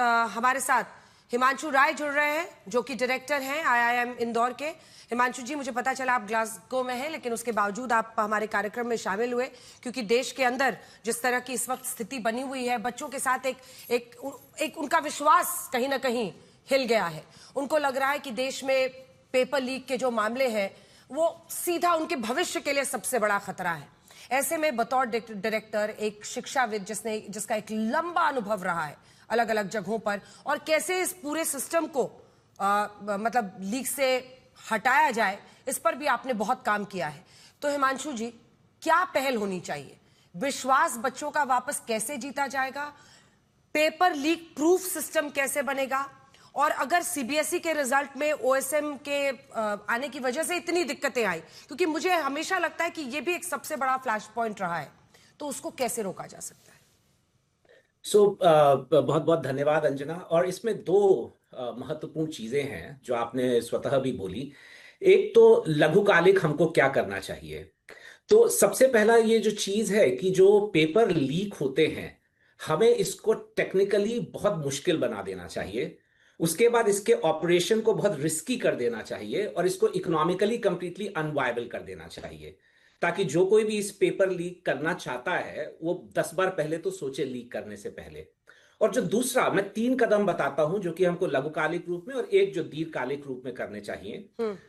हमारे साथ हिमांशु राय जुड़ रहे हैं, जो कि डायरेक्टर हैं आईआईएम इंदौर के। हिमांशु जी, मुझे पता चला आप ग्लासगो में हैं, लेकिन उसके बावजूद आप हमारे कार्यक्रम में शामिल हुए, क्योंकि देश के अंदर जिस तरह की इस वक्त स्थिति बनी हुई है, बच्चों के साथ एक उनका विश्वास कहीं ना कहीं हिल गया है। उनको लग रहा है कि देश में पेपर लीक के जो मामले हैं वो सीधा उनके भविष्य के लिए सबसे बड़ा खतरा है। ऐसे में बतौर डायरेक्टर, एक शिक्षाविद जिसका एक लंबा अनुभव रहा है अलग अलग जगहों पर, और कैसे इस पूरे सिस्टम को मतलब लीक से हटाया जाए, इस पर भी आपने बहुत काम किया है। तो हिमांशु जी, क्या पहल होनी चाहिए? विश्वास बच्चों का वापस कैसे जीता जाएगा? पेपर लीक प्रूफ सिस्टम कैसे बनेगा? और अगर सीबीएसई के रिजल्ट में ओएसएम के आने की वजह से इतनी दिक्कतें आई, क्योंकि मुझे हमेशा लगता है कि ये भी एक सबसे बड़ा फ्लैश पॉइंट रहा है, तो उसको कैसे रोका जा सकता है? बहुत बहुत धन्यवाद अंजना। और इसमें दो महत्वपूर्ण चीजें हैं जो आपने स्वतः भी बोली। एक तो लघुकालिक हमको क्या करना चाहिए। तो सबसे पहला ये जो चीज है कि जो पेपर लीक होते हैं, हमें इसको टेक्निकली बहुत मुश्किल बना देना चाहिए। उसके बाद इसके ऑपरेशन को बहुत रिस्की कर देना चाहिए और इसको इकोनॉमिकली कंप्लीटली अनवायबल कर देना चाहिए, ताकि जो कोई भी इस पेपर लीक करना चाहता है वो 10 बार पहले तो सोचे लीक करने से पहले। और जो दूसरा, मैं 3 कदम बताता हूं जो कि हमको लघुकालिक रूप में और एक जो दीर्घकालिक रूप में करने चाहिए।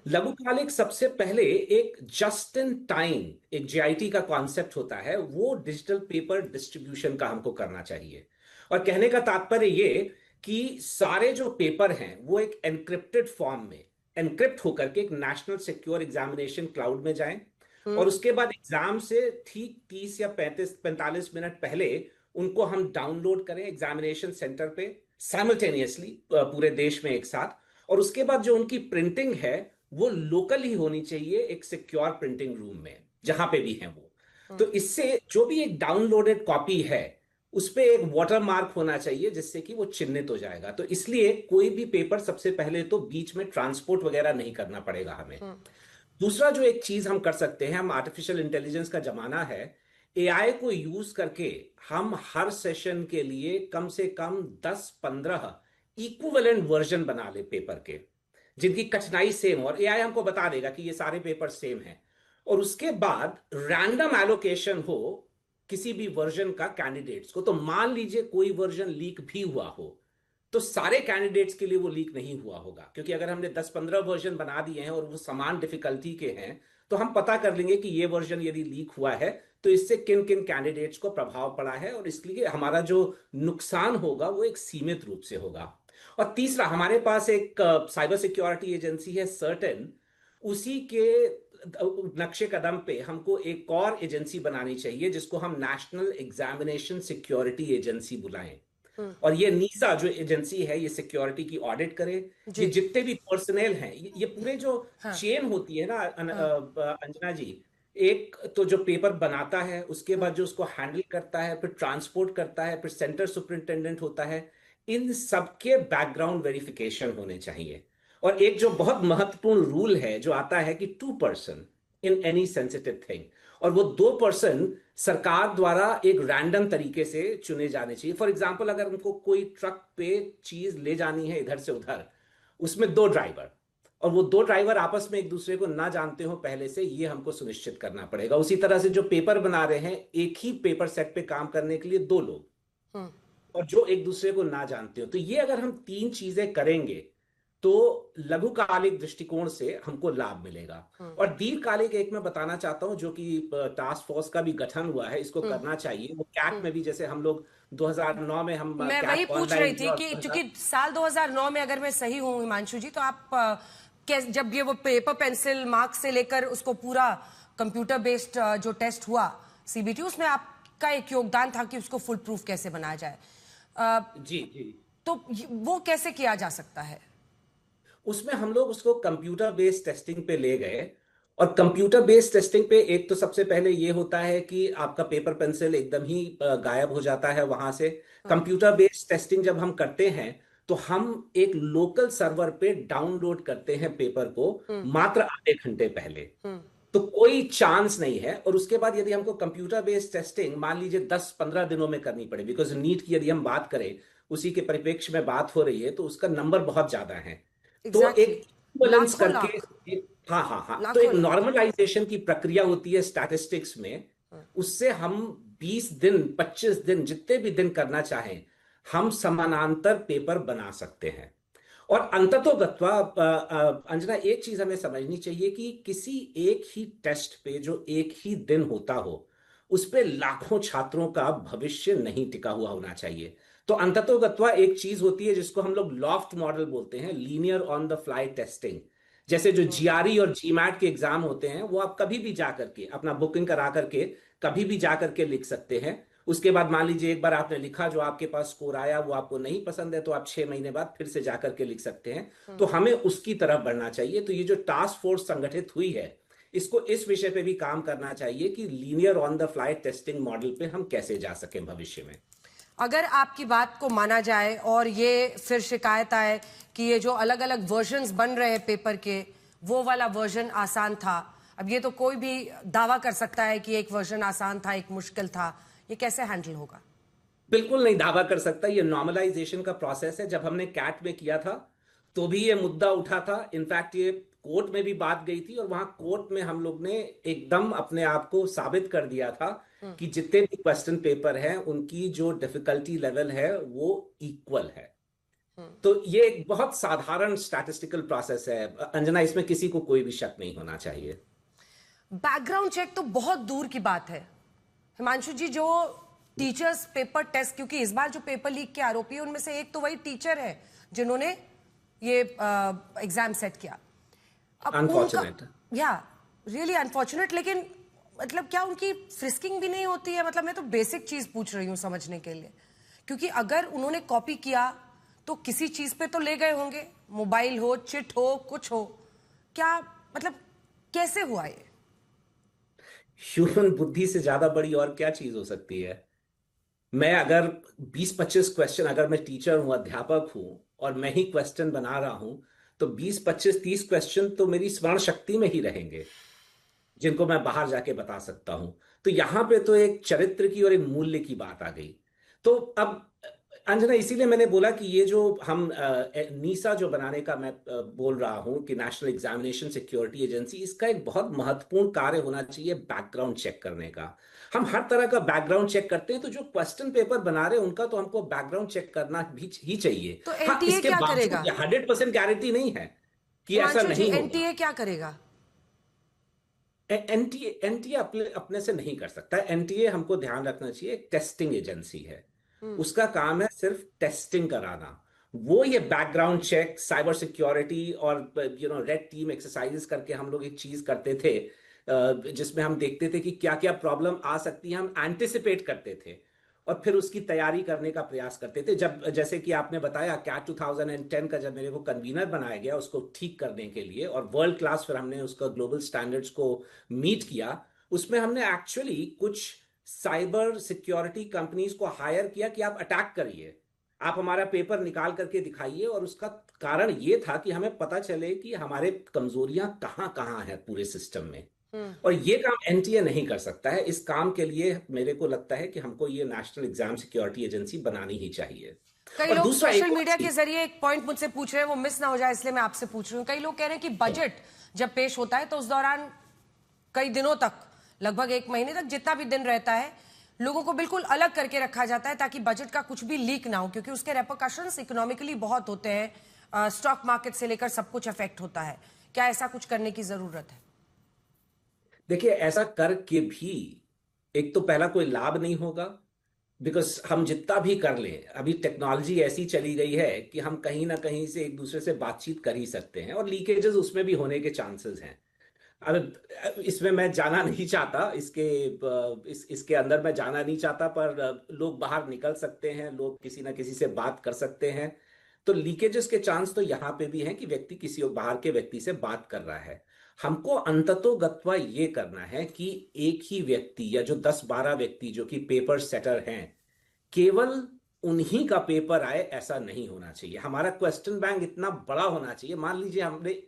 लघुकालिक, सबसे पहले एक जस्ट इन टाइम, एक जेआईटी का कॉन्सेप्ट होता है, वो डिजिटल पेपर डिस्ट्रीब्यूशन का हमको करना चाहिए। और कहने का तात्पर्य ये कि सारे जो पेपर हैं वो एक एनक्रिप्टेड फॉर्म में एनक्रिप्ट होकर के एक नेशनल सिक्योर एग्जामिनेशन क्लाउड में जाएं, और उसके बाद एग्जाम से ठीक 30 या 45 मिनट पहले उनको हम डाउनलोड करें एग्जामिनेशन सेंटर पे साइमल्टेनियसली पूरे देश में एक साथ। और उसके बाद जो उनकी प्रिंटिंग है वो लोकल ही होनी चाहिए, एक सिक्योर प्रिंटिंग रूम में जहां पे भी है वो। तो इससे जो भी एक डाउनलोडेड कॉपी है उस पे एक वाटर मार्क होना चाहिए जिससे कि वो चिन्हित हो जाएगा। तो इसलिए कोई भी पेपर सबसे पहले तो बीच में ट्रांसपोर्ट वगैरह नहीं करना पड़ेगा हमें। दूसरा जो एक चीज हम कर सकते हैं, हम आर्टिफिशियल इंटेलिजेंस का जमाना है, एआई को यूज करके हम हर सेशन के लिए कम से कम 10-15 इक्विवेलेंट वर्जन बना ले पेपर के, जिनकी कठिनाई सेम हो, और एआई हमको बता देगा कि ये सारे पेपर सेम हैं। और उसके बाद रैंडम एलोकेशन हो किसी भी वर्जन का कैंडिडेट्स को। तो मान लीजिए कोई वर्जन लीक भी हुआ हो तो सारे कैंडिडेट्स के लिए वो लीक नहीं हुआ होगा, क्योंकि अगर हमने 10-15 वर्जन बना दिए हैं और वो समान डिफिकल्टी के हैं तो हम पता कर लेंगे कि ये वर्जन यदि लीक हुआ है तो इससे किन किन कैंडिडेट्स को प्रभाव पड़ा है, और इसलिए हमारा जो नुकसान होगा वो एक सीमित रूप से होगा। और तीसरा, हमारे पास एक साइबर सिक्योरिटी एजेंसी है सर्टेन, उसी के नक्शे कदम पे हमको एक और एजेंसी बनानी चाहिए जिसको हम नेशनल एग्जामिनेशन सिक्योरिटी एजेंसी बुलाएं। और ये नीसा जो एजेंसी है ये सिक्योरिटी की ऑडिट करे। ये जितने भी पर्सनल हैं, ये पूरे जो चेन होती है ना अंजना जी, एक तो जो पेपर बनाता है, उसके बाद जो उसको हैंडल करता है, फिर ट्रांसपोर्ट करता है, फिर सेंटर सुपरिंटेंडेंट होता है, इन सबके बैकग्राउंड वेरिफिकेशन होने चाहिए। और एक जो बहुत महत्वपूर्ण रूल है जो आता है कि 2 person in any sensitive thing, और वो 2 पर्सन सरकार द्वारा एक रैंडम तरीके से चुने जाने चाहिए। फॉर एग्जाम्पल, अगर उनको कोई ट्रक पे चीज ले जानी है इधर से उधर, उसमें 2 ड्राइवर, और वो 2 ड्राइवर आपस में एक दूसरे को ना जानते हो पहले से, ये हमको सुनिश्चित करना पड़ेगा। उसी तरह से जो पेपर बना रहे हैं, एक ही पेपर सेट पे काम करने के लिए 2 लोग, और जो एक दूसरे को ना जानते हो। तो ये अगर हम 3 चीजें करेंगे तो लघुकालिक दृष्टिकोण से हमको लाभ मिलेगा। और दीर्घकालिक एक मैं बताना चाहता हूं जो कि टास्क फोर्स का भी गठन हुआ है, इसको करना चाहिए। वो कैट में भी, जैसे हम लोग 2009 में हम मैं वही पूछ रही थी कि चूंकि साल 2009 में, अगर मैं सही हूं हिमांशु जी, तो आप जब ये वो पेपर पेंसिल मार्क से लेकर उसको पूरा कंप्यूटर बेस्ड जो टेस्ट हुआ सीबीटी, उसमें आपका एक योगदान था कि उसको फुल प्रूफ कैसे बनाया जाए। जी जी। तो वो कैसे किया जा सकता है? उसमें हम लोग उसको कंप्यूटर बेस्ड टेस्टिंग पे ले गए। और कंप्यूटर बेस्ड टेस्टिंग पे एक तो सबसे पहले ये होता है कि आपका पेपर पेंसिल एकदम ही गायब हो जाता है वहां से। कंप्यूटर बेस्ड टेस्टिंग जब हम करते हैं तो हम एक लोकल सर्वर पे डाउनलोड करते हैं पेपर को मात्र आधे घंटे पहले। तो कोई चांस नहीं है। और उसके बाद यदि हमको कंप्यूटर बेस्ड टेस्टिंग मान लीजिए 10-15 दिनों में करनी पड़े, बिकॉज नीट की यदि हम बात करें उसी के परिप्रेक्ष्य में बात हो रही है, तो उसका नंबर बहुत ज्यादा है। तो एग्जैक्टली एक इक्विवेलेंस लाखों करके लाख हाँ हाँ हाँ, तो एक लाखों लाख। नॉर्मलाइजेशन की प्रक्रिया होती है स्टैटिस्टिक्स में। उससे हम 20 दिन 25 दिन जितने भी दिन करना चाहें, हम समानांतर पेपर बना सकते हैं। और अंततोगत्वा अंजना, एक चीज हमें समझनी चाहिए कि किसी एक ही टेस्ट पे जो एक ही दिन होता हो, उस पे लाखों छात्रों का भविष्य नहीं टिका हुआ होना चाहिए। तो अंततोगत्वा एक चीज होती है जिसको हम लोग लॉफ्ट मॉडल बोलते हैं, linear on the fly testing. जैसे जो जीआरई और जीमैट के एग्जाम होते हैं, वो आप कभी भी जा करके अपना बुकिंग करा करके कभी भी जा करके लिख सकते हैं। उसके बाद मान लीजिए एक बार आपने लिखा, जो आपके पास स्कोर आया वो आपको नहीं पसंद है, तो आप 6 महीने बाद फिर से जाकर के लिख सकते हैं। तो हमें उसकी तरफ बढ़ना चाहिए। तो ये जो टास्क फोर्स संगठित हुई है, इसको इस विषय पे भी काम करना चाहिए कि linear on the fly testing model पे हम कैसे जा सकें भविष्य में। अगर आपकी बात को माना जाए और ये फिर शिकायत आए कि ये जो अलग अलग वर्जन्स बन रहे हैं पेपर के, वो वाला वर्जन आसान था, अब ये तो कोई भी दावा कर सकता है कि एक वर्जन आसान था एक मुश्किल था, ये कैसे हैंडल होगा? बिल्कुल नहीं दावा कर सकता। ये नॉर्मलाइजेशन का प्रोसेस है। जब हमने कैट में किया था तो भी ये मुद्दा उठा था। इनफैक्ट ये कोर्ट में भी बात गई थी, और वहां कोर्ट में हम लोग ने एकदम अपने आप को साबित कर दिया था कि जितने भी क्वेश्चन पेपर हैं उनकी जो डिफिकल्टी लेवल है वो इक्वल है। तो ये एक बहुत साधारण स्टैटिस्टिकल प्रोसेस है अंजना, इसमें किसी को कोई भी शक नहीं होना चाहिए। बैकग्राउंड चेक तो बहुत दूर की बात है हिमांशु जी। जो टीचर्स पेपर टेस्ट, क्योंकि इस बार जो पेपर लीक के आरोपी है उनमें से एक तो वही टीचर है जिन्होंने ये एग्जाम सेट किया। अब उनका, अनफॉर्चुनेट। या रियली अनफॉर्चुनेट, लेकिन मतलब क्या उनकी फ्रिस्किंग भी नहीं होती है? मतलब मैं तो बेसिक चीज पूछ रही हूँ समझने के लिए, क्योंकि अगर उन्होंने कॉपी किया तो किसी चीज पे तो ले गए होंगे, मोबाइल हो, चिट हो, कुछ हो। क्या मतलब कैसे हुआ ये? ह्यूमन बुद्धि से ज्यादा बड़ी और क्या चीज हो सकती है। मैं अगर 20-25 क्वेश्चन, अगर मैं टीचर हूं, अध्यापक हूं, और मैं ही क्वेश्चन बना रहा हूं, तो 20-25-30 क्वेश्चन तो मेरी स्मरण शक्ति में ही रहेंगे, जिनको मैं बाहर जाके बता सकता हूं। तो यहां पे तो एक चरित्र की और एक मूल्य की बात आ गई। तो अब अंजना, इसीलिए मैंने बोला कि ये जो हम नीसा जो बनाने का मैं बोल रहा हूं कि नेशनल एग्जामिनेशन सिक्योरिटी एजेंसी, इसका एक बहुत महत्वपूर्ण कार्य होना चाहिए बैकग्राउंड चेक करने का। हम हर तरह का बैकग्राउंड चेक करते हैं, तो जो क्वेश्चन पेपर बना रहे हैं उनका तो हमको बैकग्राउंड चेक करना भी ही चाहिए। तो हाँ, एनटीए इसके क्या करेगा? बावजूद 100% गारंटी नहीं है कि ऐसा हिमांशु जी, नहीं होगा। एनटीए क्या करेगा? एनटीए एनटीए अपने अपने से नहीं कर सकता। एनटीए, हमको ध्यान रखना चाहिए, एक टेस्टिंग एजेंसी है। उसका काम है सिर्फ टेस्टिंग कराना। वो ये बैकग्राउंड चेक, साइबर सिक्योरिटी और रेड टीम एक्सरसाइजेस करके हम लोग एक चीज करते थे, जिसमें हम देखते थे कि क्या क्या प्रॉब्लम आ सकती है, हम एंटिसिपेट करते थे और फिर उसकी तैयारी करने का प्रयास करते थे। जब, जैसे कि आपने बताया, कैट 2010 का जब मेरे को कन्वीनर बनाया गया उसको ठीक करने के लिए, और वर्ल्ड क्लास फिर हमने उसका ग्लोबल स्टैंडर्ड्स को मीट किया, उसमें हमने एक्चुअली कुछ साइबर सिक्योरिटी कंपनीज को हायर किया कि आप अटैक करिए, आप हमारा पेपर निकाल करके दिखाइए। और उसका कारण ये था कि हमें पता चले कि हमारे कमजोरियां कहाँ कहाँ हैं पूरे सिस्टम में। और ये काम एनटीए नहीं कर सकता है। इस काम के लिए मेरे को लगता है कि हमको ये नेशनल एग्जाम सिक्योरिटी एजेंसी बनानी ही चाहिए। कई और लोग दूसरा सोशल एक और मीडिया के चीज, जरिए एक पॉइंट मुझसे पूछ रहे हैं, वो मिस ना हो जाए इसलिए मैं आपसे पूछ रही हूँ। कई लोग कह रहे हैं कि बजट जब पेश होता है तो उस दौरान कई दिनों तक, लगभग 1 महीने तक जितना भी दिन रहता है, लोगों को बिल्कुल अलग करके रखा जाता है ताकि बजट का कुछ भी लीक ना हो, क्योंकि उसके रेपरकशंस इकोनॉमिकली बहुत होते हैं। स्टॉक मार्केट से लेकर सब कुछ अफेक्ट होता है। क्या ऐसा कुछ करने की जरूरत है? देखिए, ऐसा करके भी एक तो पहला कोई लाभ नहीं होगा, बिकॉज हम जितना भी कर लें, अभी टेक्नोलॉजी ऐसी चली गई है कि हम कहीं ना कहीं से एक दूसरे से बातचीत कर ही सकते हैं, और लीकेजेस उसमें भी होने के चांसेस हैं। अब इसमें मैं जाना नहीं चाहता, इसके अंदर मैं जाना नहीं चाहता, पर लोग बाहर निकल सकते हैं, लोग किसी ना किसी से बात कर सकते हैं। तो लीकेजेस के चांस तो यहाँ पे भी हैं कि व्यक्ति किसी और बाहर के व्यक्ति से बात कर रहा है। हमको अंततोगत्वा ये करना है कि एक ही व्यक्ति या जो 10-12 व्यक्ति जो कि पेपर सेटर हैं, केवल उन्हीं का पेपर आए, ऐसा नहीं होना चाहिए। हमारा क्वेश्चन बैंक इतना बड़ा होना चाहिए। मान लीजिए हमने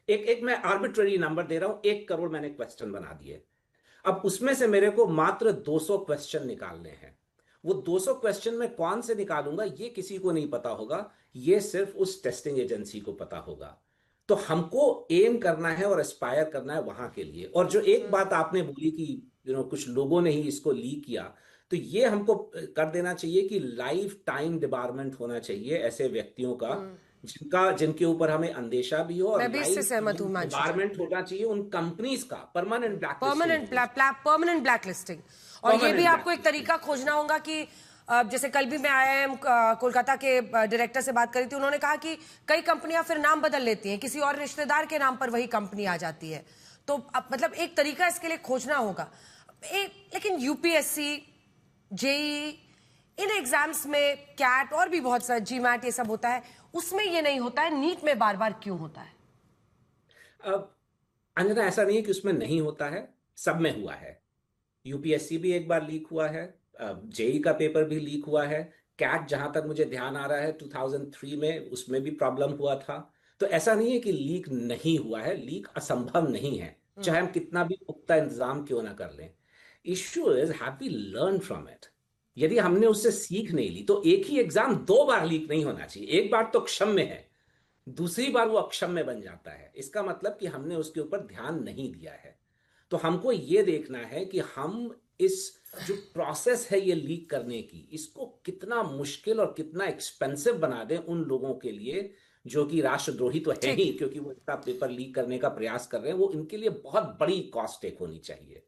एक एक मैं आर्बिट्ररी नंबर दे रहा हूं, 1 करोड़ मैंने क्वेश्चन बना दिए। अब उसमें से मेरे को मात्र 200 क्वेश्चन निकालने हैं, वो 200 क्वेश्चन में कौन से निकालूंगा ये किसी को नहीं पता होगा, ये सिर्फ उस टेस्टिंग एजेंसी को पता होगा। तो हमको एम करना है और एस्पायर करना है वहां के लिए। और जो एक बात आपने बोली कि कुछ लोगों ने ही इसको लीक किया, तो ये हमको कर देना चाहिए कि लाइफ टाइम डिबारमेंट होना चाहिए ऐसे व्यक्तियों का जिनके ऊपर हमें अंदेशा भी हो, और मैं भी इससे लाइफ सहमत हूं हिमांशु जी। डिबारमेंट होना चाहिए उन कंपनीज का, परमानेंट परमानेंट ब्लैक लिस्टिंग। और ये भी आपको एक तरीका खोजना होगा कि जैसे कल भी मैं IIM कोलकाता के डायरेक्टर से बात करी थी, उन्होंने कहा कि कई कंपनियां फिर नाम बदल लेती हैं, किसी और रिश्तेदार के नाम पर वही कंपनी आ जाती है। तो मतलब एक तरीका इसके लिए खोजना होगा। लेकिन UPSC, JEE, इन एग्जाम्स में कैट और भी बहुत सारे GMAT ये सब होता है, उसमें ये नहीं होता है, नीट में बार बार क्यों होता है? अब अंजना, ऐसा नहीं है कि उसमें नहीं होता है, सब में हुआ है। यूपीएससी भी एक बार लीक हुआ है, जेई का पेपर भी लीक हुआ है, कैट जहां तक मुझे ध्यान आ रहा है 2003 में उसमें भी प्रॉब्लम हुआ था। तो ऐसा नहीं है कि लीक नहीं हुआ है, लीक असंभव नहीं है, चाहे हम कितना भी पुख्ता इंतजाम क्यों ना कर लें। Issue is have we learn from it. यदि हमने उससे सीख नहीं ली तो एक ही एग्जाम 2 बार लीक नहीं होना चाहिए। एक बार तो क्षम्य है, दूसरी बार वो अक्षम्य बन जाता है, इसका मतलब कि हमने उसके ऊपर ध्यान नहीं दिया है। तो हमको ये देखना है कि हम इस जो प्रोसेस है ये लीक करने की, इसको कितना मुश्किल और कितना एक्सपेंसिव बना दें उन लोगों के लिए जो कि राष्ट्रद्रोही तो है ही, क्योंकि वो इसका पेपर लीक करने का प्रयास कर रहे हैं। वो इनके लिए बहुत बड़ी कॉस्ट टेक होनी चाहिए।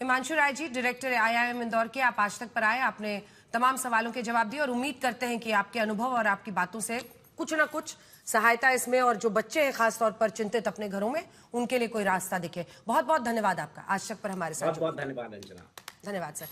हिमांशु राय जी, डायरेक्टर IIM इंदौर के, आप आज तक पर आए, आपने तमाम सवालों के जवाब दिए और उम्मीद करते हैं कि आपके अनुभव और आपकी बातों से कुछ ना कुछ सहायता इसमें, और जो बच्चे हैं खासतौर पर चिंतित अपने घरों में, उनके लिए कोई रास्ता दिखे। बहुत बहुत धन्यवाद आपका आज तक पर हमारे साथ। बहुत बहुत धन्यवाद अंजना। धन्यवाद सर।